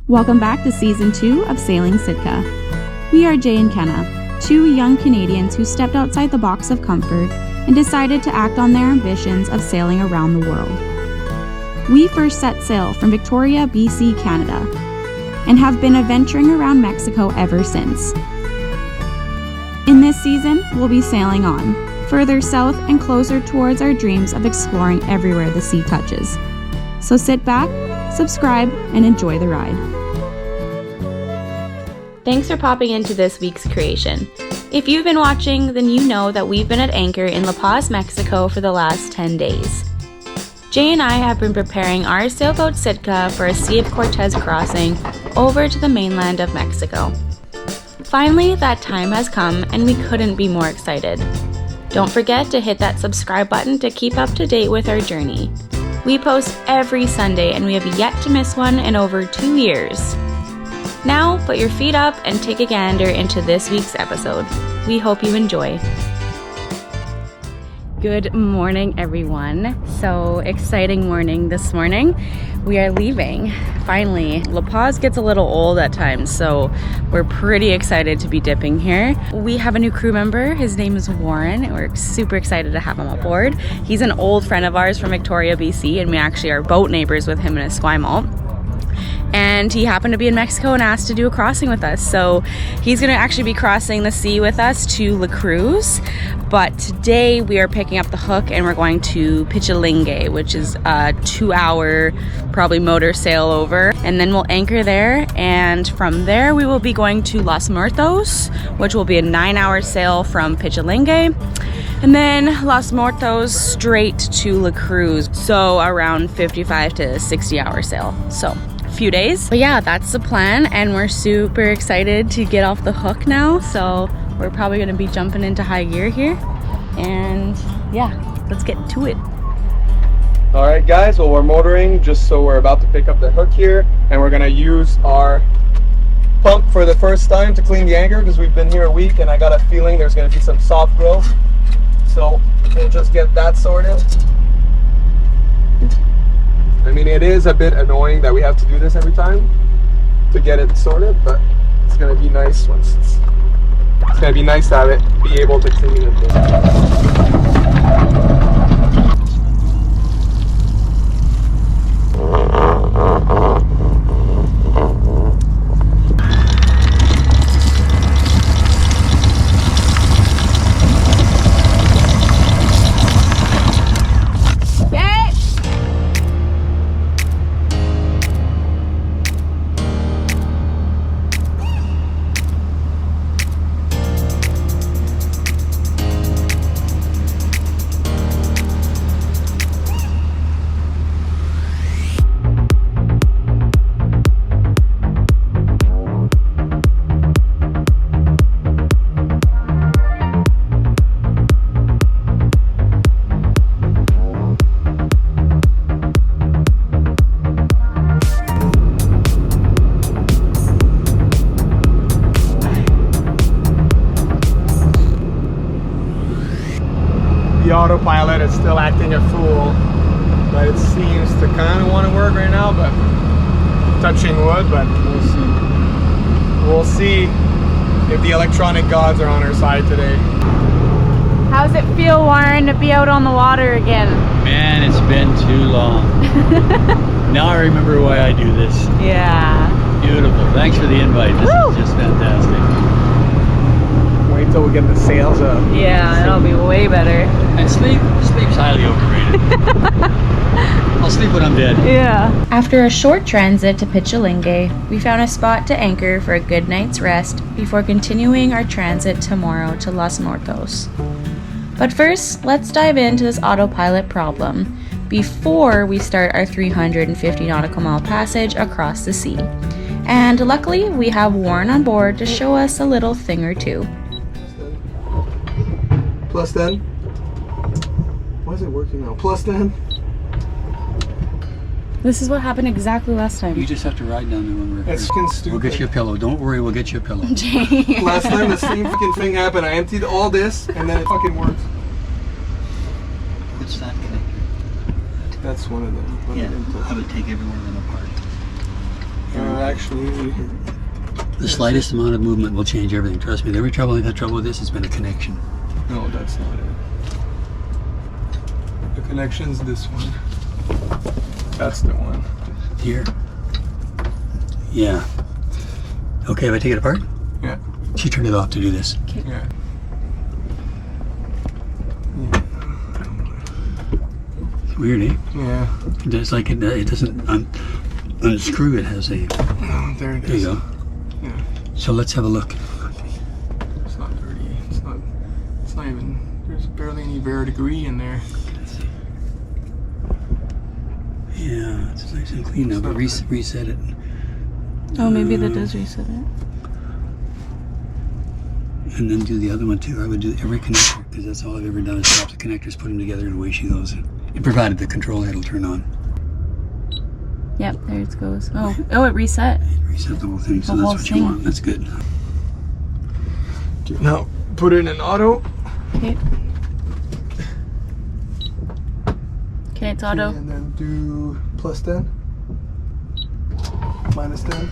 Welcome back to Season 2 of Sailing Sitka. We are Jay and Kenna, two young Canadians who stepped outside the box of comfort and decided to act on their ambitions of sailing around the world. We first set sail from Victoria, BC, Canada, and have been adventuring around Mexico ever since. In this season, we'll be sailing on, further south and closer towards our dreams of exploring everywhere the sea touches. So sit back, subscribe, and enjoy the ride. Thanks for popping into this week's creation. If you've been watching, then you know that we've been at anchor in La Paz, Mexico for the last 10 days. Jay and I have been preparing our sailboat Sitka for a Sea of Cortez crossing over to the mainland of Mexico. Finally, that time has come and we couldn't be more excited. Don't forget to hit that subscribe button to keep up to date with our journey. We post every Sunday and we have yet to miss one in over 2 years. Now, put your feet up and take a gander into this week's episode. We hope you enjoy. Good morning, everyone. So exciting morning this morning. We are leaving. Finally, La Paz gets a little old at times, so we're pretty excited to be dipping here. We have a new crew member. His name is Warren, and we're super excited to have him aboard. He's an old friend of ours from Victoria, BC, and we actually are boat neighbors with him in Esquimalt. And he happened to be in Mexico and asked to do a crossing with us. So he's gonna actually be crossing the sea with us to La Cruz. But today we are picking up the hook and we're going to Pelling, which is a 2-hour probably motor sail over. And then we'll anchor there. And from there we will be going to Los Muertos, which will be a 9-hour sail from Pelling. And then Los Muertos straight to La Cruz. So around 55 to 60-hour sail. So few days. But yeah, that's the plan and we're super excited to get off the hook now. So we're probably going to be jumping into high gear here. And yeah, let's get to it. All right, guys, well, we're motoring just so we're about to pick up the hook here, and we're going to use our pump for the first time to clean the anchor because we've been here a week and I got a feeling there's going to be some soft growth. So we'll just get that sorted. I mean, it is a bit annoying that we have to do this every time to get it sorted, but it's gonna be nice once it's gonna be nice to have it be able to clean it. The autopilot is still acting a fool, but it seems to kind of want to work right now, but touching wood, but we'll see. We'll see if the electronic gods are on our side today. How's it feel, Warren, to be out on the water again? Man, it's been too long. Now I remember why I do this. Yeah. Beautiful. Thanks for the invite. This is just fantastic. Wait till we get the sails up. Yeah, it'll be way better. And sleep's highly overrated. I'll sleep when I'm dead. Yeah. After a short transit to Pelling, we found a spot to anchor for a good night's rest before continuing our transit tomorrow to Los Muertos. But first, let's dive into this autopilot problem before we start our 350 nautical mile passage across the sea. And luckily, we have Warren on board to show us a little thing or two. Plus 10. Why is it working now? Plus 10. This is what happened exactly last time. You just have to ride down there when we're It's fucking stupid. We'll get you a pillow. Don't worry, we'll get you a pillow. Last time the same fucking thing happened. I emptied all this and then it fucking worked. What's that connector? That's one of them. Yeah, how to take every one of them apart. Actually, The slightest amount of movement will change everything. Trust me. Every trouble I've had trouble with this has been a connection. no, that's not it. The connection's this one. That's the one. Here. Yeah. Okay, if I take it apart? Yeah. She turned it off to do this. Yeah. It's weird, eh? Yeah. It's like it doesn't unscrew. It has a. Oh, there it is. There you go. Yeah. So let's have a look. It's not dirty. It's not even. There's barely any verdigris in there. Yeah, it's nice and clean now, but reset it. Oh, maybe that does reset it. And then do the other one too. I would do every connector because that's all I've ever done is swap the connectors, put them together, and away she goes. And provided the control head will turn on. Yep, there it goes. Oh, it reset. Reset the whole thing, so The that's whole what thing. you want. That's good. Now put it in auto. Okay. Okay, it's auto. And then do +10. -10.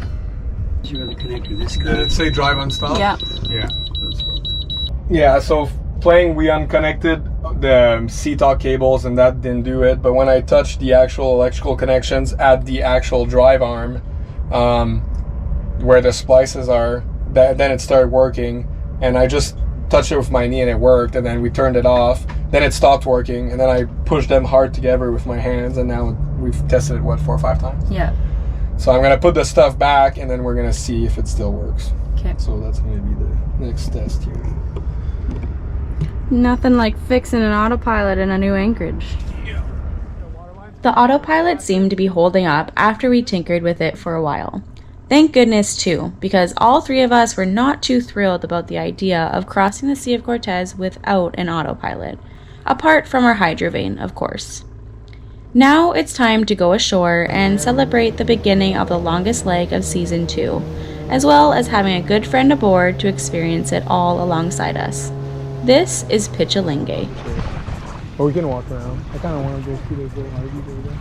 You have the connector. This Did guy. it say drive on stop? Yeah. Yeah. Yeah, so playing, we unconnected the C-Talk cables and that didn't do it. But when I touched the actual electrical connections at the actual drive arm, where the splices are, then it started working. And I just touched it with my knee and it worked. And then we turned it off. Then it stopped working. And then I pushed them hard together with my hands. And now we've tested it, 4 or 5 times? Yeah. So I'm gonna put the stuff back and then we're gonna see if it still works. Okay. So that's gonna be the next test here. Nothing like fixing an autopilot in a new anchorage. The autopilot seemed to be holding up after we tinkered with it for a while. Thank goodness too, because all 3 of us were not too thrilled about the idea of crossing the Sea of Cortez without an autopilot, apart from our hydrovane, of course. Now it's time to go ashore and celebrate the beginning of the longest leg of Season 2, as well as having a good friend aboard to experience it all alongside us. This is Pichalingue. Or we can walk around. I kind of want to go see those little RVs over there.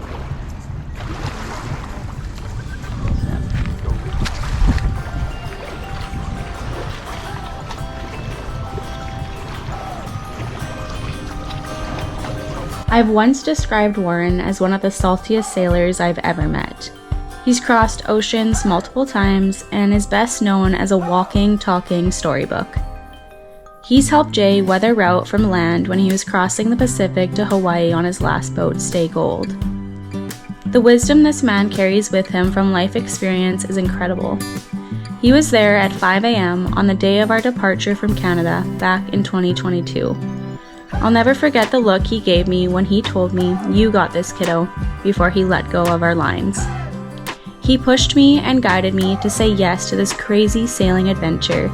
I've once described Warren as one of the saltiest sailors I've ever met. He's crossed oceans multiple times and is best known as a walking, talking storybook. He's helped Jay weather route from land when he was crossing the Pacific to Hawaii on his last boat, Stay Gold. The wisdom this man carries with him from life experience is incredible. He was there at 5 a.m. on the day of our departure from Canada back in 2022. I'll never forget the look he gave me when he told me, "You got this, kiddo," before he let go of our lines. He pushed me and guided me to say yes to this crazy sailing adventure,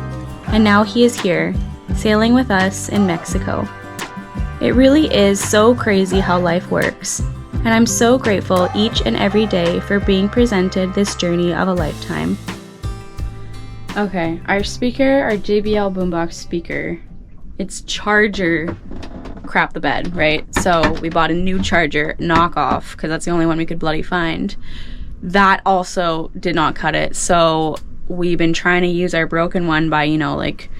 and now he is here, sailing with us in Mexico. It really is so crazy how life works, and I'm so grateful each and every day for being presented this journey of a lifetime. Okay, our speaker, our JBL boombox speaker, it's charger crap the bed, right? So we bought a new charger knockoff because that's the only one we could bloody find. That also did not cut it. So we've been trying to use our broken one by, like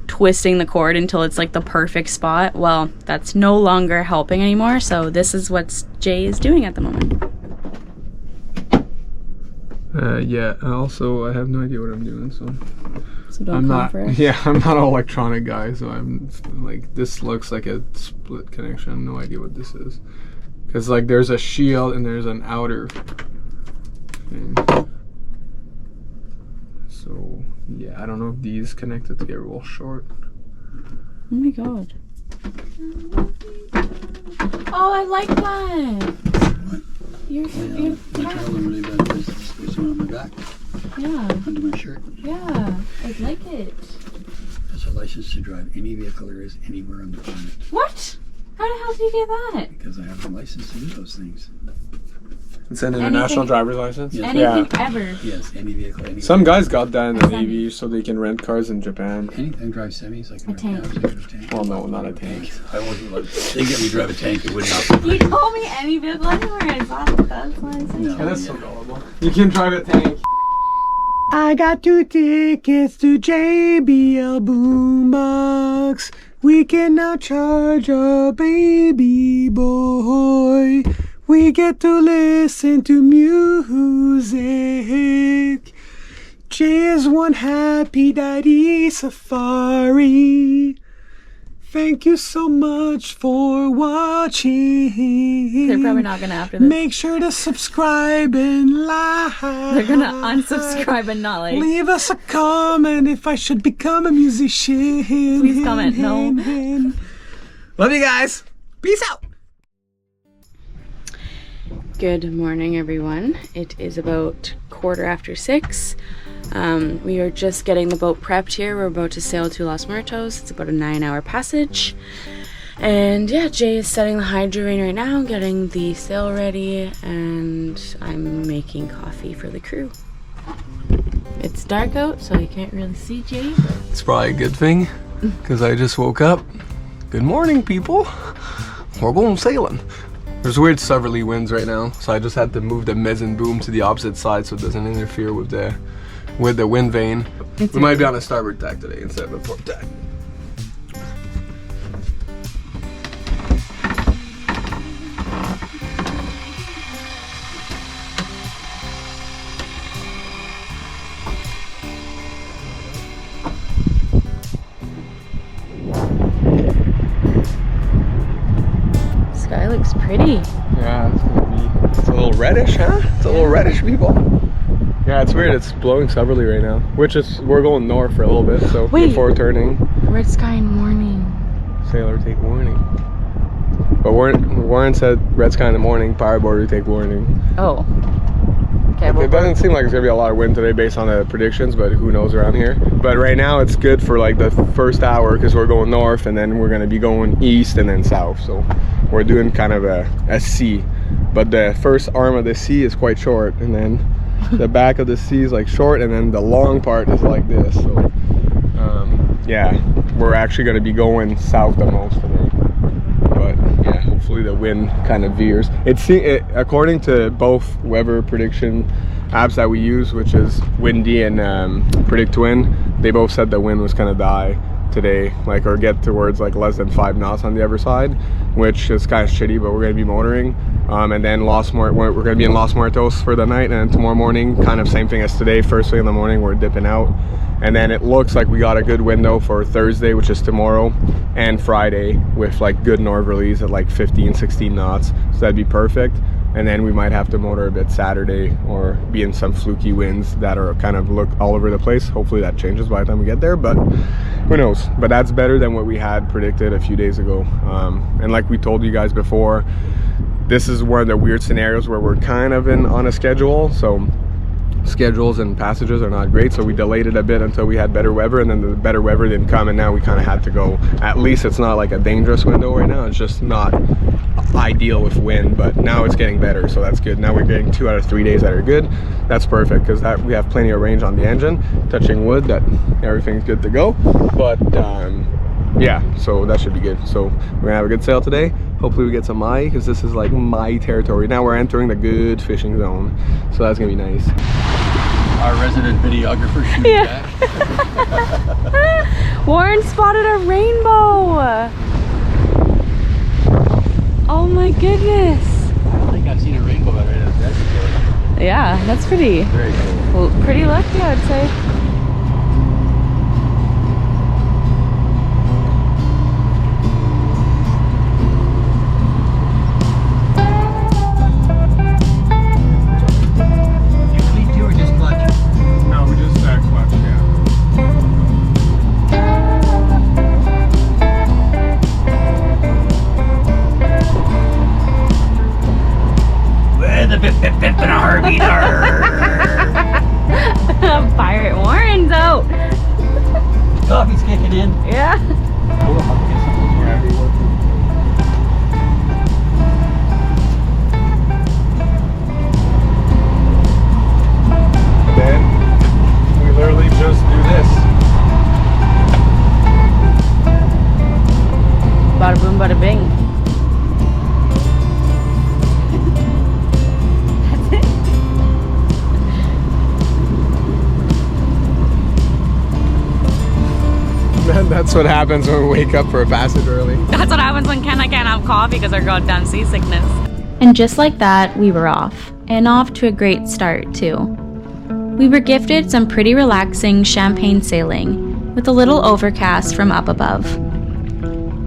twisting the cord until it's like the perfect spot. Well, that's no longer helping anymore. So this is what Jay is doing at the moment. Yeah. Also, I have no idea what I'm doing, so don't I'm come not. for it. Yeah, I'm not an electronic guy, so I'm like, this looks like a split connection. No idea what this is, because like there's a shield and there's an outer thing. So yeah, I don't know if these connected together will short. Oh my god. Oh, I like that. You're I travel really bad. There's one on my back, yeah, under my shirt. yeah, I like it. That's a license to drive any vehicle there is anywhere on the planet. What? How the hell did you get that? Because I have a license to do those things. It's an international Anything- driver's license. Yes. Anything ever. Yes, any vehicle, anywhere. Some guys got that in the A Navy so they can rent cars in Japan. Anything drive semis, I can A drive cabs, I can drive tanks. Well, no, not a tank. I wouldn't let they get me drive a tank, it wouldn't help. You told me any vehicle anywhere. I thought that's what I said. No. Yeah, that's so gullible. You can drive a tank. I got 2 tickets to JBL Boombox. We can now charge a baby boy. We get to listen to music. Jay is one happy daddy safari. Thank you so much for watching. They're probably not gonna after this. Make sure to subscribe and like. They're gonna unsubscribe and not like. Leave us a comment if I should become a musician. Please comment, no. Love you guys. Peace out. Good morning, everyone. It is about 6:15. We are just getting the boat prepped here. We're about to sail to Los Muertos. It's about a 9-hour passage. And yeah, Jay is setting the hydro vane right now, getting the sail ready, and I'm making coffee for the crew. It's dark out, so you can't really see Jay. It's probably a good thing, because I just woke up. Good morning, people. We're going sailing. There's weird southerly winds right now, so I just had to move the mezzanine boom to the opposite side so it doesn't interfere with the wind vane. We might be on a starboard tack today instead of a port tack. Sky looks pretty. Yeah, it's a little reddish, huh? It's a little reddish, people. Yeah, it's weird. It's blowing southerly right now, which is, we're going north for a little bit, so before turning. Red sky in morning. Sailor take warning. But Warren said red sky in the morning, power boarder take warning. Oh. Okay, It doesn't seem like it's gonna be a lot of wind today based on the predictions, but who knows around here. But right now it's good for like the first hour because we're going north and then we're gonna be going east and then south. So we're doing kind of a C. But the first arm of the C is quite short, and then the back of the C is like short, and then the long part is like this. So yeah, we're actually going to be going south the most today. But yeah, hopefully the wind kind of veers. According to both weather prediction apps that we use, which is Windy and Predict Wind, they both said the wind was going to die today, like, or get towards like less than 5 knots on the other side, which is kind of shitty, but we're going to be motoring. And then we're going to be in Los Muertos for the night, and tomorrow morning, kind of same thing as today, first thing in the morning, we're dipping out. And then it looks like we got a good window for Thursday, which is tomorrow, and Friday with like good northerlies at like 15, 16 knots. So that'd be perfect. And then we might have to motor a bit Saturday or be in some fluky winds that are kind of look all over the place. Hopefully that changes by the time we get there, but who knows. But that's better than what we had predicted a few days ago. And like we told you guys before, this is one of the weird scenarios where we're kind of on a schedule. So schedules and passages are not great, so we delayed it a bit until we had better weather, and then the better weather didn't come, and now we kind of had to go. At least it's not like a dangerous window right now, it's just not ideal with wind, but now it's getting better, so that's good. Now we're getting 2 out of 3 days that are good. That's perfect, because we have plenty of range on the engine, touching wood, that everything's good to go. But yeah, so that should be good. So we're gonna have a good sail today. Hopefully we get some mai, because this is like my territory. Now we're entering the good fishing zone, so that's gonna be nice. Our resident videographer shooting back. Warren spotted a rainbow. Oh my goodness. I don't think I've seen a rainbow already. That's cool. Yeah, that's pretty. Very cool. Well, pretty lucky, I would say. Pirate Warren's out. Coffee's kicking in. Yeah. Then we literally just do this. Bada boom, bada bing. That's it. That's what happens when we wake up for a passage early. That's what happens when Ken and I can't have coffee because our goddamn seasickness. And just like that, we were off. And off to a great start, too. We were gifted some pretty relaxing champagne sailing, with a little overcast from up above.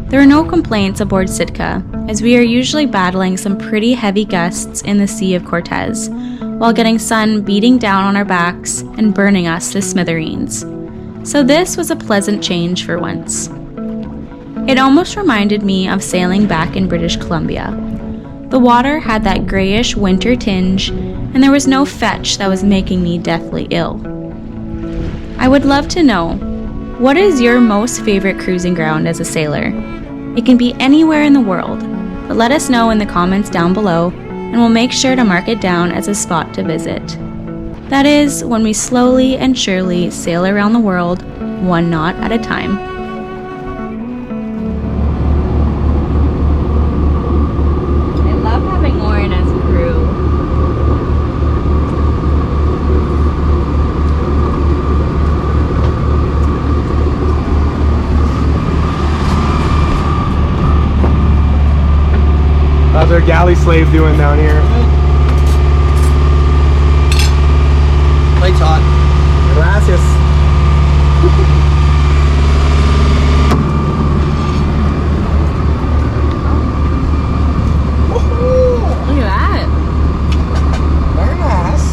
There were no complaints aboard Sitka, as we are usually battling some pretty heavy gusts in the Sea of Cortez, while getting sun beating down on our backs and burning us to smithereens. So this was a pleasant change for once. It almost reminded me of sailing back in British Columbia. The water had that grayish winter tinge, and there was no fetch that was making me deathly ill. I would love to know, what is your most favorite cruising ground as a sailor? It can be anywhere in the world, but let us know in the comments down below, and we'll make sure to mark it down as a spot to visit. That is, when we slowly and surely sail around the world, one knot at a time. How's our galley slave doing down here? Plate's hot. Gracias. Look at that. Very nice.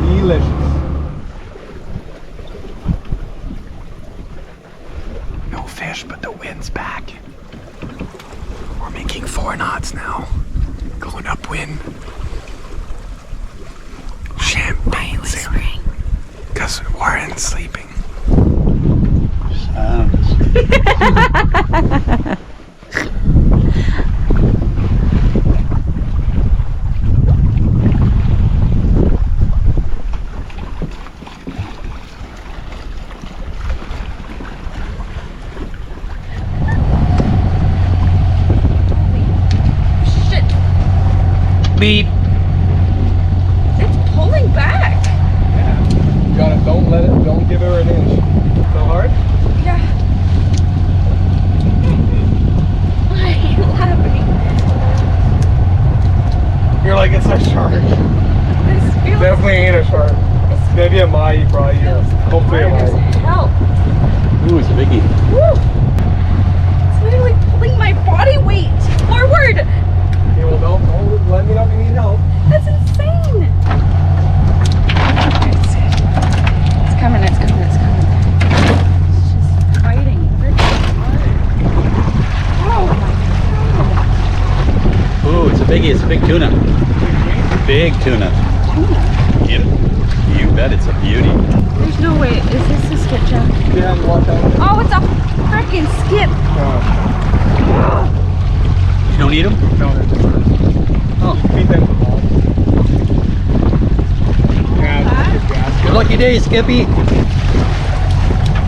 Delicious. No fish, but the wind's back. We're making 4 knots now. Going upwind. Champagne sailing. Because Warren's sleeping. Beep. It's pulling back. Yeah. Got it. Don't give her an inch. So hard? Yeah. Why are you laughing? You're like, it's a shark. This feels Definitely ain't a shark. Maybe a mahi, probably. Hopefully a hard as mahi. hell. Ooh, it's a biggie. Woo! It's literally pulling my body weight forward. Okay, well, don't let me know if you need help. That's insane. It's coming. It's coming. It's coming. It's just fighting freaking hard. Oh my god. Ooh, it's a biggie. It's a big tuna. Big tuna. Tuna? Yep. You bet it's a beauty. There's no way. Is this a skipjack? Yeah, watch out. Oh, it's a freaking skip. You don't eat them? No, they're just Oh. feed them to balls. Yeah, it's gas. Your lucky day, Skippy.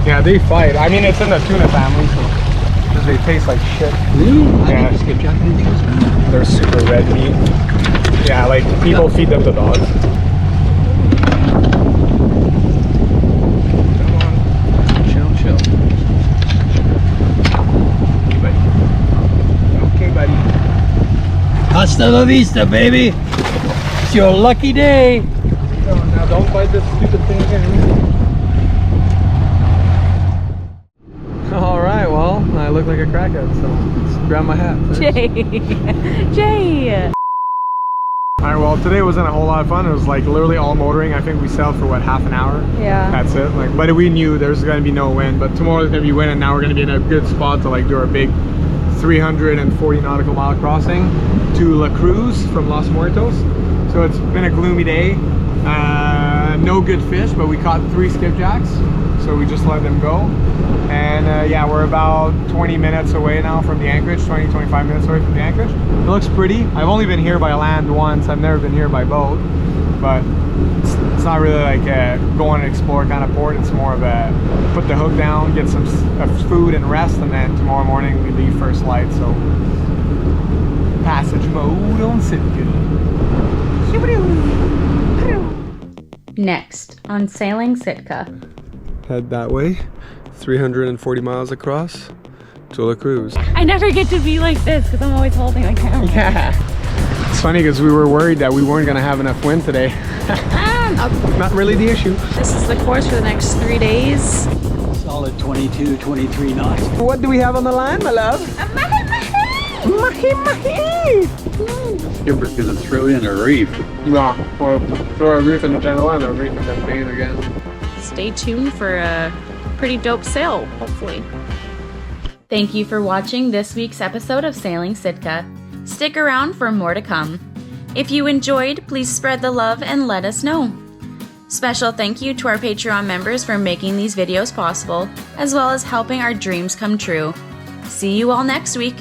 Yeah, they fight. I mean, it's in the tuna family, so they taste like shit. Really? I Yeah. think skipjack didn't think it was bad. They're super red meat. Yeah, like people feed them to dogs. Come on. Chill, chill. Okay, buddy. Okay, buddy. Hasta la vista, baby. It's your lucky day. Now don't bite this stupid thing again. Alright, well, I look like a crackhead, so let's grab my hat first. Jay. Alright, well, today wasn't a whole lot of fun. It was like literally all motoring. I think we sailed for what, half an hour? Yeah. That's it. Like, but we knew there's gonna be no wind, but tomorrow's gonna be wind, and now we're gonna be in a good spot to like do our big 340 nautical mile crossing to La Cruz from Los Muertos. So it's been a gloomy day. No good fish, but we caught 3 skipjacks, so we just let them go. And yeah, we're about 20 minutes away now from the anchorage, 20-25 minutes away from the anchorage. It looks pretty. I've only been here by land once. I've never been here by boat, but it's not really like a go and explore kind of port. It's more of a put the hook down, get some food and rest, and then tomorrow morning we leave first light. So passage mode on Sitka. Next on Sailing Sitka. Head that way, 340 miles across, Tula Cruise. I never get to be like this because I'm always holding the camera. Yeah. It's funny because we were worried that we weren't going to have enough wind today. Not really the issue. This is the course for the next 3 days. Solid 22, 23 knots. What do we have on the line, my love? A mahi-mahi! Mahi-mahi! Skipper's gonna throw in a reef. Yeah, or throw a reef in the channel and a reef in the main again. Stay tuned for a pretty dope sail, hopefully. Thank you for watching this week's episode of Sailing Sitka. Stick around for more to come. If you enjoyed, please spread the love and let us know. Special thank you to our Patreon members for making these videos possible, as well as helping our dreams come true. See you all next week.